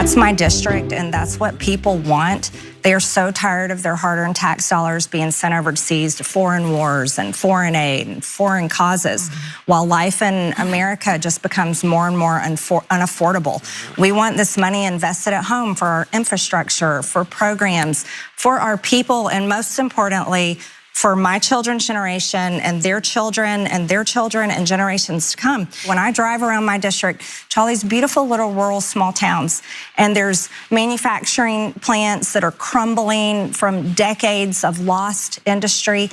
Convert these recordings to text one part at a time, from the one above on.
That's my district, and that's what people want. They are so tired of their hard-earned tax dollars being sent overseas to foreign wars and foreign aid and foreign causes, while life in America just becomes more and more unaffordable. We want this money invested at home for our infrastructure, for programs, for our people, and most importantly, for my children's generation and their children and their children and generations to come. When I drive around my district to all these beautiful little rural small towns, and there's manufacturing plants that are crumbling from decades of lost industry.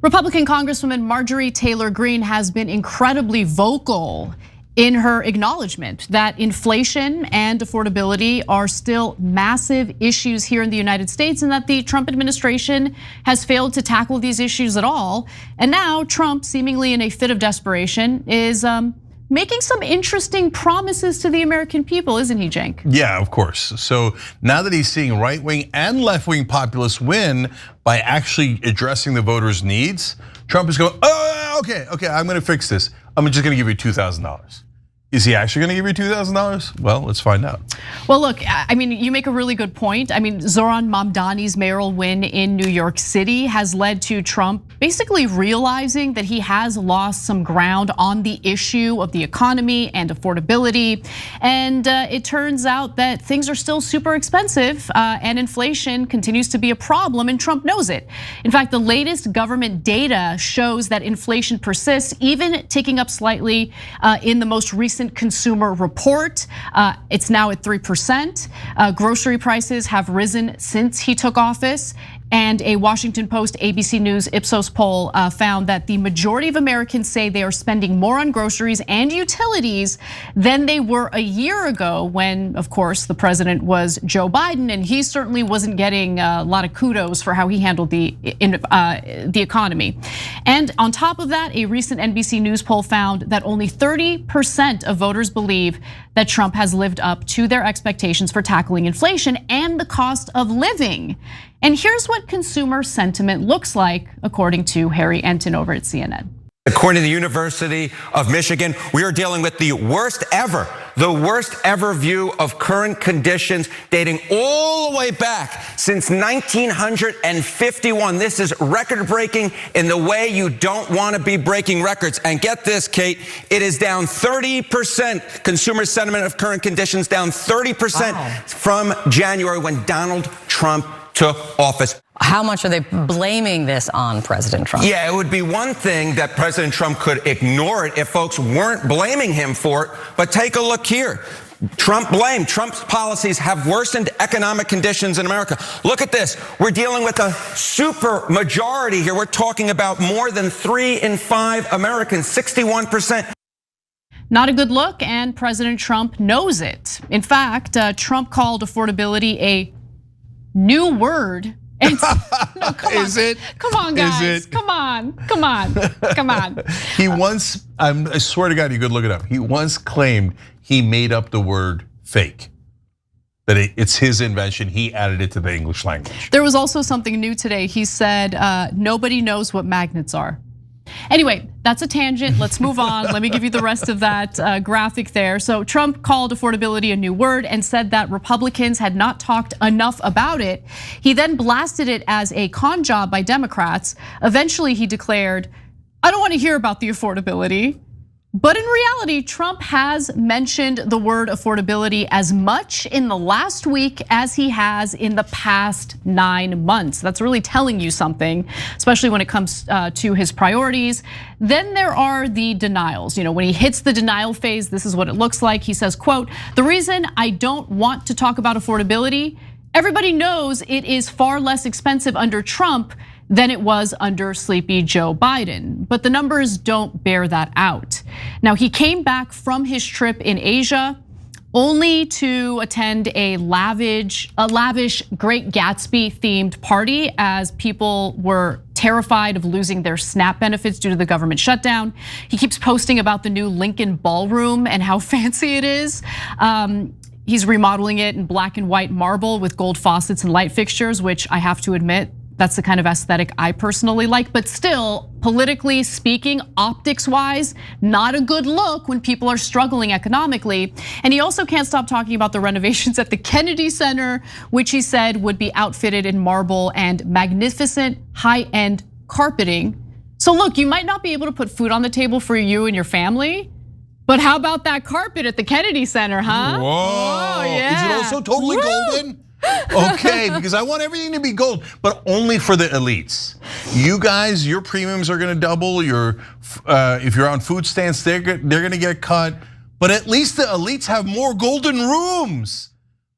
Republican Congresswoman Marjorie Taylor Greene has been incredibly vocal in her acknowledgement that inflation and affordability are still massive issues here in the United States, and that the Trump administration has failed to tackle these issues at all. And now Trump, seemingly in a fit of desperation, is making some interesting promises to the American people, isn't he, Cenk? Yeah, of course. So now that he's seeing right-wing and left-wing populists win by actually addressing the voters' needs, Trump is going, oh, okay, I'm gonna fix this. I'm just gonna give you $2,000. Is he actually gonna give you $2,000? Well, let's find out. Well, look, I mean, you make a really good point. I mean, Zohran Mamdani's mayoral win in New York City has led to Trump basically realizing that he has lost some ground on the issue of the economy and affordability. And it turns out that things are still super expensive and inflation continues to be a problem, and Trump knows it. In fact, the latest government data shows that inflation persists, even ticking up slightly in the most recent consumer report. It's now at 3%. Grocery prices have risen since he took office. And a Washington Post, ABC News Ipsos poll found that the majority of Americans say they are spending more on groceries and utilities than they were a year ago, when, of course, the president was Joe Biden, and he certainly wasn't getting a lot of kudos for how he handled the economy. And on top of that, a recent NBC News poll found that only 30% of voters believe that Trump has lived up to their expectations for tackling inflation and the cost of living. And here's what consumer sentiment looks like, according to Harry Enten over at CNN. According to the University of Michigan, we are dealing with the worst ever view of current conditions dating all the way back since 1951. This is record-breaking in the way you don't want to be breaking records. And get this, Kate, it is down 30%. Consumer sentiment of current conditions down 30% from January, when Donald Trump took office. How much are they blaming this on President Trump? Yeah, it would be one thing that President Trump could ignore it if folks weren't blaming him for it. But take a look here. Trump's policies have worsened economic conditions in America. Look at this. We're dealing with a super majority here. We're talking about more than 3 in 5 Americans, 61%. Not a good look, and President Trump knows it. In fact, Trump called affordability a new word. No, come on. Is it? Come on, guys. Is it? Come on. He once, I swear to God, you could look it up. He once claimed he made up the word fake. That it's his invention, he added it to the English language. There was also something new today. He said, nobody knows what magnets are. Anyway, that's a tangent. Let's move on. Let me give you the rest of that graphic there. So Trump called affordability a new word and said that Republicans had not talked enough about it. He then blasted it as a con job by Democrats. Eventually, he declared, I don't want to hear about the affordability. But in reality, Trump has mentioned the word affordability as much in the last week as he has in the past 9 months. That's really telling you something, especially when it comes to his priorities. Then there are the denials. When he hits the denial phase, this is what it looks like. He says, quote, the reason I don't want to talk about affordability, everybody knows it is far less expensive under Trump than it was under sleepy Joe Biden. But the numbers don't bear that out. Now, he came back from his trip in Asia only to attend a lavish Great Gatsby themed party, as people were terrified of losing their SNAP benefits due to the government shutdown. He keeps posting about the new Lincoln Ballroom and how fancy it is. He's remodeling it in black and white marble with gold faucets and light fixtures, which I have to admit, That's the kind of aesthetic I personally like, but still, politically speaking, optics-wise, not a good look when people are struggling economically. And he also can't stop talking about the renovations at the Kennedy Center, which he said would be outfitted in marble and magnificent high-end carpeting. So look, you might not be able to put food on the table for you and your family, but how about that carpet at the Kennedy Center, huh? Whoa, yeah. Is it also totally golden? Okay, because I want everything to be gold, but only for the elites. You guys, your premiums are gonna double. If you're on food stamps, they're gonna get cut. But at least the elites have more golden rooms.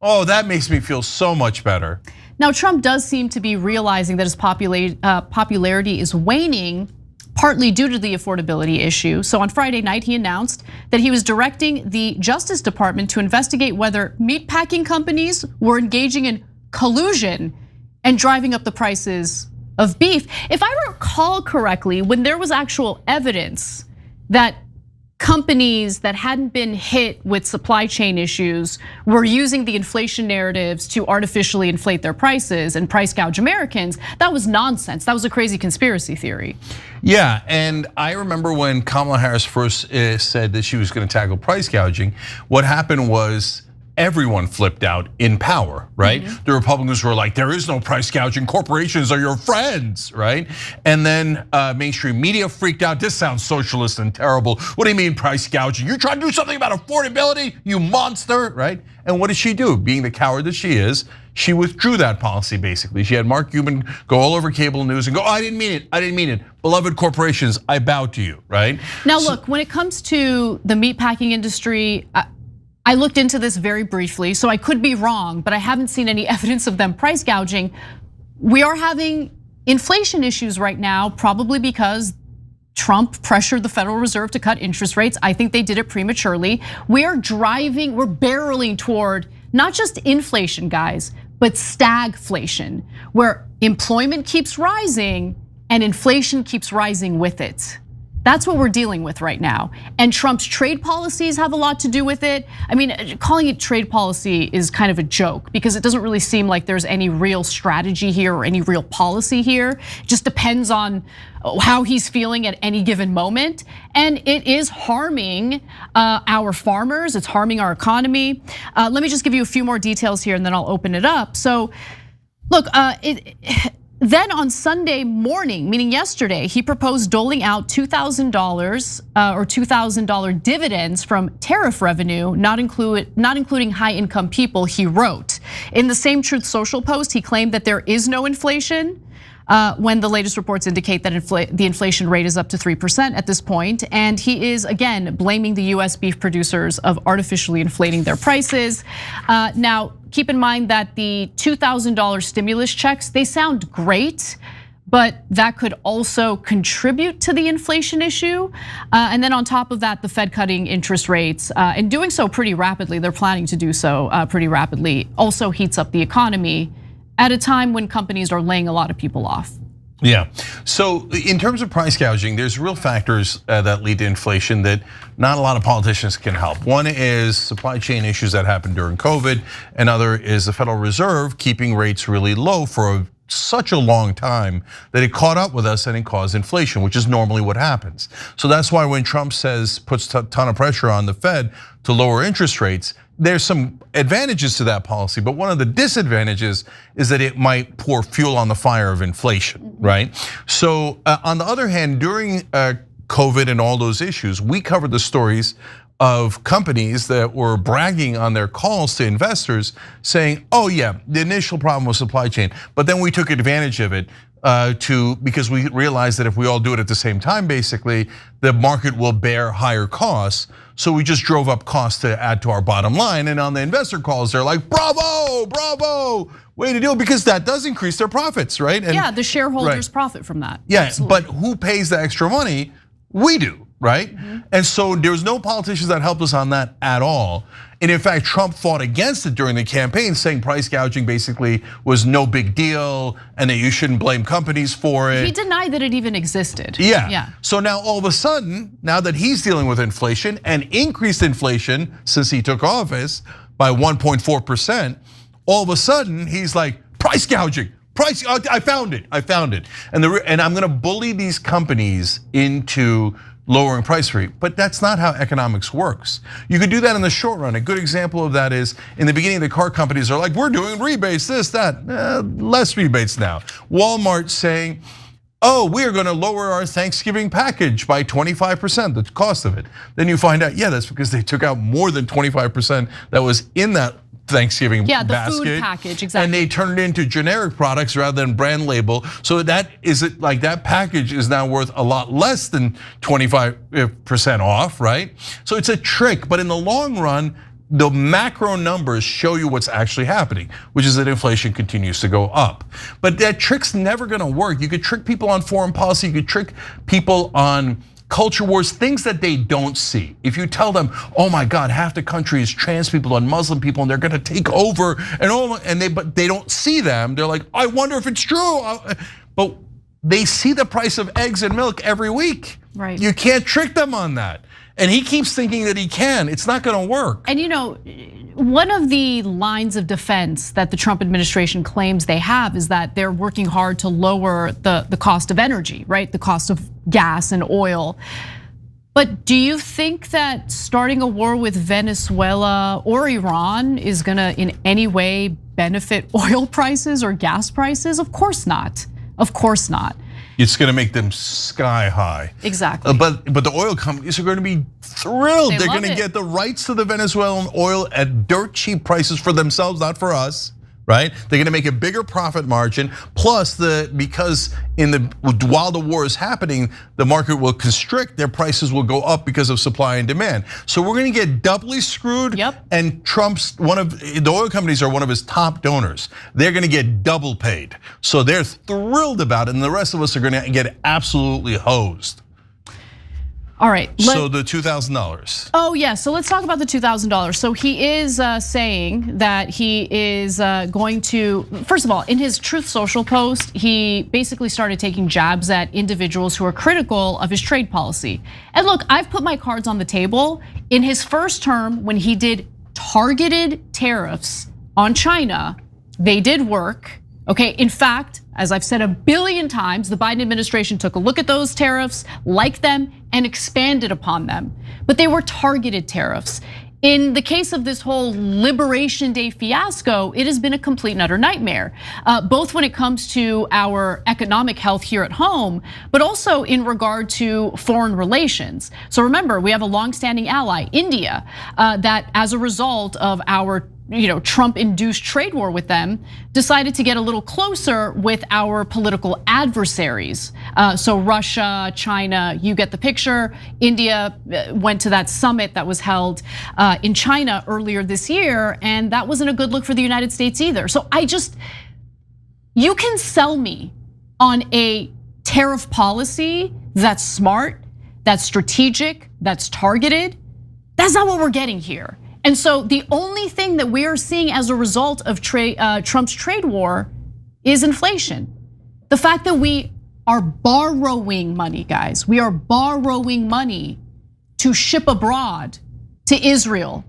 Oh, that makes me feel so much better. Now, Trump does seem to be realizing that his popularity is waning, partly due to the affordability issue. So on Friday night, he announced that he was directing the Justice Department to investigate whether meatpacking companies were engaging in collusion and driving up the prices of beef. If I recall correctly, when there was actual evidence that companies that hadn't been hit with supply chain issues were using the inflation narratives to artificially inflate their prices and price gouge Americans, that was nonsense. That was a crazy conspiracy theory. Yeah, and I remember when Kamala Harris first said that she was gonna tackle price gouging, what happened was everyone flipped out in power, right? The Republicans were like, there is no price gouging, corporations are your friends, right? And then mainstream media freaked out. This sounds socialist and terrible. What do you mean price gouging? You're trying to do something about affordability, you monster, right? And what did she do? Being the coward that she is, she withdrew that policy basically. She had Mark Cuban go all over cable news and go, I didn't mean it, I didn't mean it. Beloved corporations, I bow to you, right? Now look, when it comes to the meatpacking industry, I looked into this very briefly, so I could be wrong, but I haven't seen any evidence of them price gouging. We are having inflation issues right now, probably because Trump pressured the Federal Reserve to cut interest rates. I think they did it prematurely. We're barreling toward not just inflation, guys, but stagflation, where employment keeps rising and inflation keeps rising with it. That's what we're dealing with right now. And Trump's trade policies have a lot to do with it. I mean, calling it trade policy is kind of a joke because it doesn't really seem like there's any real strategy here or any real policy here. It just depends on how he's feeling at any given moment. And it is harming our farmers, it's harming our economy. Let me just give you a few more details here and then I'll open it up. So look, then on Sunday morning, meaning yesterday, he proposed doling out $2,000 or $2,000 dividends from tariff revenue, not including high income people, he wrote. In the same Truth Social post, he claimed that there is no inflation when the latest reports indicate that the inflation rate is up to 3% at this point. And he is, again, blaming the US beef producers of artificially inflating their prices. Now, keep in mind that the $2,000 stimulus checks, they sound great, but that could also contribute to the inflation issue. And then on top of that, the Fed cutting interest rates and doing so pretty rapidly, they're planning to do so pretty rapidly, also heats up the economy at a time when companies are laying a lot of people off. Yeah, so in terms of price gouging, there's real factors that lead to inflation that not a lot of politicians can help. One is supply chain issues that happened during COVID. Another is the Federal Reserve keeping rates really low for such a long time that it caught up with us and it caused inflation, which is normally what happens. So that's why when Trump puts a ton of pressure on the Fed to lower interest rates, there's some advantages to that policy, but one of the disadvantages is that it might pour fuel on the fire of inflation, right? So on the other hand, during COVID and all those issues, we covered the stories of companies that were bragging on their calls to investors saying, oh yeah, the initial problem was supply chain, but then we took advantage of it because we realized that if we all do it at the same time, basically, the market will bear higher costs. So we just drove up costs to add to our bottom line. And on the investor calls, they're like, bravo, bravo, way to do it, because that does increase their profits, right? And, yeah, the shareholders profit from that. Yeah, absolutely. But who pays the extra money? We do, right? And so there's no politicians that helped us on that at all. And in fact, Trump fought against it during the campaign, saying price gouging basically was no big deal and that you shouldn't blame companies for it. He denied that it even existed. Yeah. So now all of a sudden, now that he's dealing with inflation and increased inflation since he took office by 1.4%, all of a sudden he's like, price gouging, price, I found it. And I'm gonna bully these companies into lowering price rate, but that's not how economics works. You could do that in the short run. A good example of that is in the beginning, the car companies are like, we're doing rebates, this, that, less rebates now. Walmart saying, oh, we are gonna lower our Thanksgiving package by 25%, the cost of it. Then you find out, yeah, that's because they took out more than 25% that was in that Thanksgiving basket. Yeah, the food package, exactly. And they turned it into generic products rather than brand label. So that package is now worth a lot less than 25% off, right? So it's a trick, but in the long run, the macro numbers show you what's actually happening, which is that inflation continues to go up. But that trick's never gonna work. You could trick people on foreign policy, you could trick people on culture wars, things that they don't see. If you tell them, oh my God, half the country is trans people and Muslim people and they're gonna take over but they don't see them, they're like, I wonder if it's true. But they see the price of eggs and milk every week. Right. You can't trick them on that. And he keeps thinking that he can. It's not gonna work. And one of the lines of defense that the Trump administration claims they have is that they're working hard to lower the cost of energy, right? The cost of gas and oil. But do you think that starting a war with Venezuela or Iran is gonna in any way benefit oil prices or gas prices? Of course not. Of course not. It's gonna make them sky high. Exactly. But the oil companies are gonna be thrilled. They're gonna get the rights to the Venezuelan oil at dirt cheap prices for themselves, not for us, right? They're gonna make a bigger profit margin. Plus, because while the war is happening, the market will constrict, their prices will go up because of supply and demand. So we're gonna get doubly screwed. Yep. And the oil companies are one of his top donors. They're gonna get double paid. So they're thrilled about it, and the rest of us are gonna get absolutely hosed. All right. So the $2,000. Oh yeah, so let's talk about the $2,000. So he is saying that he is going to, first of all, in his Truth Social post, he basically started taking jabs at individuals who are critical of his trade policy. And look, I've put my cards on the table. In his first term, when he did targeted tariffs on China, they did work. Okay, in fact, as I've said a billion times, the Biden administration took a look at those tariffs, liked them, and expanded upon them. But they were targeted tariffs. In the case of this whole Liberation Day fiasco, it has been a complete and utter nightmare, both when it comes to our economic health here at home, but also in regard to foreign relations. So remember, we have a longstanding ally, India, that as a result of our Trump-induced trade war with them, decided to get a little closer with our political adversaries. So Russia, China, you get the picture. India went to that summit that was held in China earlier this year, and that wasn't a good look for the United States either. So you can sell me on a tariff policy that's smart, that's strategic, that's targeted. That's not what we're getting here. And so the only thing that we are seeing as a result of Trump's trade war is inflation. The fact that we are borrowing money, guys. We are borrowing money to ship abroad to Israel.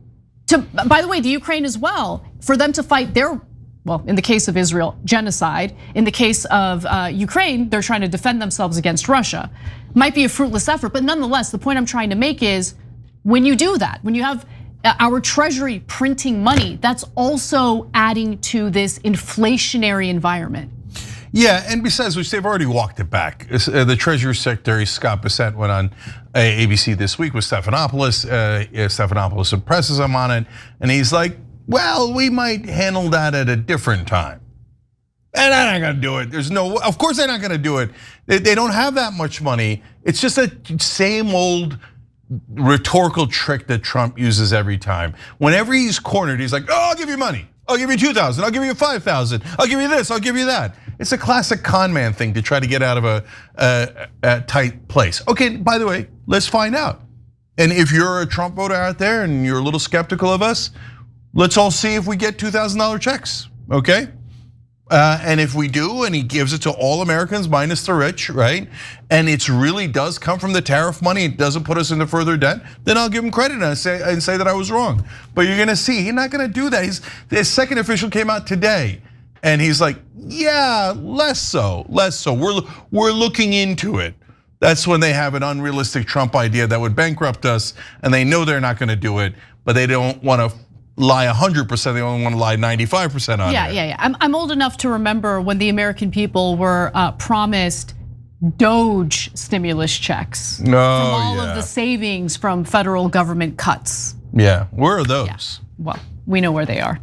By the way, the Ukraine as well, for them to fight their, well, in the case of Israel, genocide. In the case of Ukraine, they're trying to defend themselves against Russia. Might be a fruitless effort, but nonetheless, the point I'm trying to make is when you do that, when you have our treasury printing money, that's also adding to this inflationary environment. Yeah, and besides which, they've already walked it back. The Treasury Secretary Scott Bessent went on ABC this week with Stephanopoulos. Stephanopoulos impresses him on it, and he's like, well, we might handle that at a different time. And they're not gonna do it. Of course they're not gonna do it. They don't have that much money. It's just a same old rhetorical trick that Trump uses every time. Whenever he's cornered, he's like, oh, I'll give you money. I'll give you 2,000, I'll give you 5,000, I'll give you this, I'll give you that. It's a classic con man thing to try to get out of a tight place. Okay, by the way, let's find out. And if you're a Trump voter out there and you're a little skeptical of us, let's all see if we get $2,000 checks, okay? And if we do, and he gives it to all Americans minus the rich, right? And it really does come from the tariff money, it doesn't put us into further debt, then I'll give him credit and say that I was wrong. But you're gonna see, he's not gonna do that. His second official came out today. And he's like, yeah, less so. We're looking into it. That's when they have an unrealistic Trump idea that would bankrupt us, and they know they're not going to do it, but they don't want to lie 100%. They only want to lie 95% on it. Yeah. I'm old enough to remember when the American people were promised Doge stimulus checks from all of the savings from federal government cuts. Yeah, where are those? Yeah. Well, we know where they are.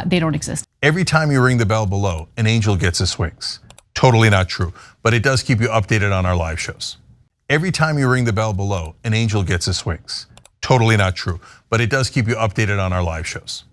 They don't exist. Every time you ring the bell below, an angel gets his wings. Totally not true, but it does keep you updated on our live shows. Every time you ring the bell below, an angel gets his wings. Totally not true, but it does keep you updated on our live shows.